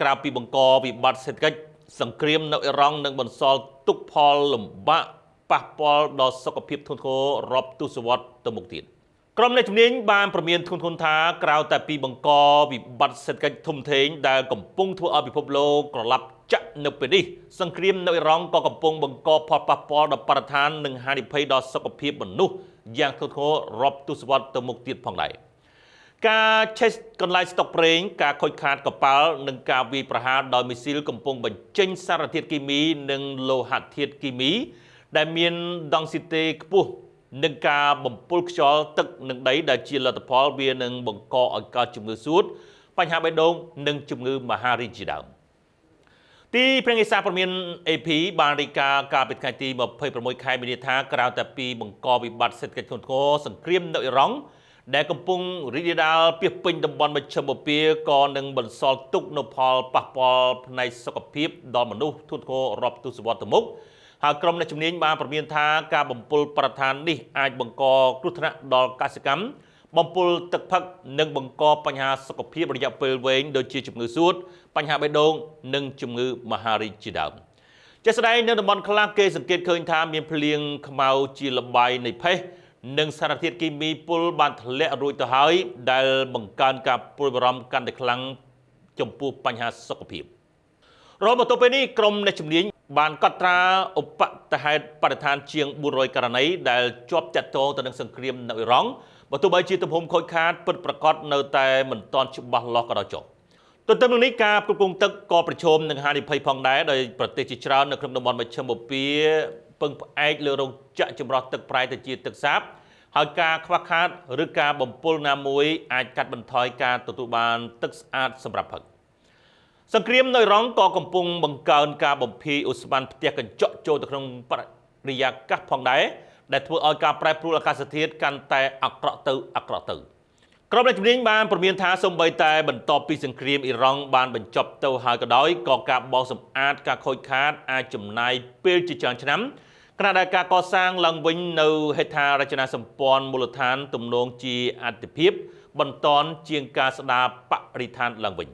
ក្រៅពីបង្កវិបត្តិសេដ្ឋកិច្ចសង្គ្រាមនៅអ៊ីរ៉ង់នឹងបន្សល់ទុកផលលំបាកប៉ះពាល់ដល់សុខភាពធ្ងន់ធ្ងររាប់ទសវត្សរ៍ទៅមុខទៀតក្រុមអ្នកជំនាញបានប្រមានធ្ងន់ធ្ងរថាក្រៅតែពីបង្កវិបត្តិសេដ្ឋកិច្ចធំធេងដែលកំពុងធ្វើឲ្យពិភពលោកក្រឡាប់ចាក់នៅពេលនេះសង្គ្រាមនៅអ៊ីរ៉ង់ក៏កំពុងបង្កផលប៉ះពាល់ដល់បរិស្ថាននិងហានិភ័យដល់សុខភាពមនុស្សយ៉ាងធ្ងន់ធ្ងររាប់ទសវត្សរ៍ទៅមុខទៀតផងដែរការឆេះកន្លែងស្តុកប្រេងការខូចខាតកប៉ាល់និងការវាយប្រហារដោយមីស៊ីលកំពុងបញ្ចេញសារធាតុគីមីនិងលោហៈធាតុគីមីដែលមានដង់ស៊ីតេខ្ពស់នឹងការបំពុលខ្យល់ទឹកនិងដីដែលជាលទ្ធផលវានឹងបង្កឲ្យកើតជំងឺសួតបញ្ហាបេះដូងនិងជំងឺមហារីកជាដើមទីប្រឹក្សាសារព័ត៌មាន AP បានរាយការណ៍កាលពីថ្ងៃទី26ខែមីនាថាក្រៅតែពីបង្កវិបត្តិសេដ្ឋកិច្ចធ្ងន់ធ្ងរសង្គ្រាមនៅអ៊ីរ៉ង់ដែលកំពុងរីករាលដាលពាសពេញតំបន់មជ្ឈិមបូព៌ាក៏នឹងបន្សល់ទុកនូវផលប៉ះពាល់ផ្នែកសុខភាពដល់មនុស្សធ្ងន់ធ្ងររាប់ទសវត្សរ៍ទៅមុខហើយក្រុមអ្នកជំនាញបានប្រមានថាការបំពុលបរិស្ថាននេះអាចបង្កគ្រោះថ្នាក់ដល់កសិកម្មបំពុលទឹកផឹកនិងបង្កបញ្ហាសុខភាពរយៈពេលវែងដូចជាជំងឺសួតបញ្ហាបេះដូងនិងជំងឺមហារីកជាដើមជាក់ស្ដែងនៅតំបន់ខ្លះគេសង្កេតឃើញថាមានភ្លៀងខ្មៅជាលបាយនៃផេះនិងសារធាតុគីមីពុលបានធ្លាក់រួចទៅហើយដែលបង្កើនការព្រួយបារម្ភកាន់តែខ្លាំងចំពោះបញ្ហាសុខភាពរហូតមកទល់ពេលនេះក្រុមអ្នកជំនាញបានកត់ត្រាឧបតហេតុបរិស្ថានជាង400ករណីដែលជាប់ទាក់ទងទៅនឹងសង្គ្រាមនៅអ៊ីរ៉ង់បើទោះបីជាទំហំខូចខាតពិតប្រាកដនៅតែមិនទាន់ច្បាស់លាស់ក៏ដោយចុះទន្ទឹមនឹងនេះការគ្រប់គ្រងទឹកក៏ប្រឈមនឹងហានិភ័យផងដែរដោយប្រទេសជាច្រើននៅក្នុងតំបន់មជ្ឈិមបូព៌ាពឹងផ្អែកលើរោងចក្រចម្រោះទឹកប្រៃទៅជាទឹកសាបហើយការខ្វះខាតឬការបំពុលណាមួយអាចកាត់បន្ថយការទទួលបានទឹកស្អាតសម្រាប់ផឹកសង្គ្រាមនៅអ៊ីរ៉ង់ក៏កំពុងបង្កើនការបំភាយឧស្ម័នផ្ទះកញ្ចក់ចូលទៅក្នុងបរិយាកាសផងដែរដែលធ្វើឲ្យការប្រែប្រួលអាកាសធាតុកាន់តែអាក្រក់ទៅក្រុមអ្នកជំនាញបានព្រមានថាសូម្បីតែបន្ទាប់ពីសង្គ្រាមអ៊ីរ៉ង់បានបញ្ចប់ទៅហើយក៏ដោយក៏ការបោសសម្អាតការខូចខាតអាចចំណាយពេលជាច្រើនឆ្នាំខណៈដែលការកសាងឡើងវិញនៅហេដ្ឋារចនាសម្ព័ន្ធមូលដ្ឋានទំនងជាអាទិភាពបន្តជាងការស្ដារបរិស្ថានឡើងវិញ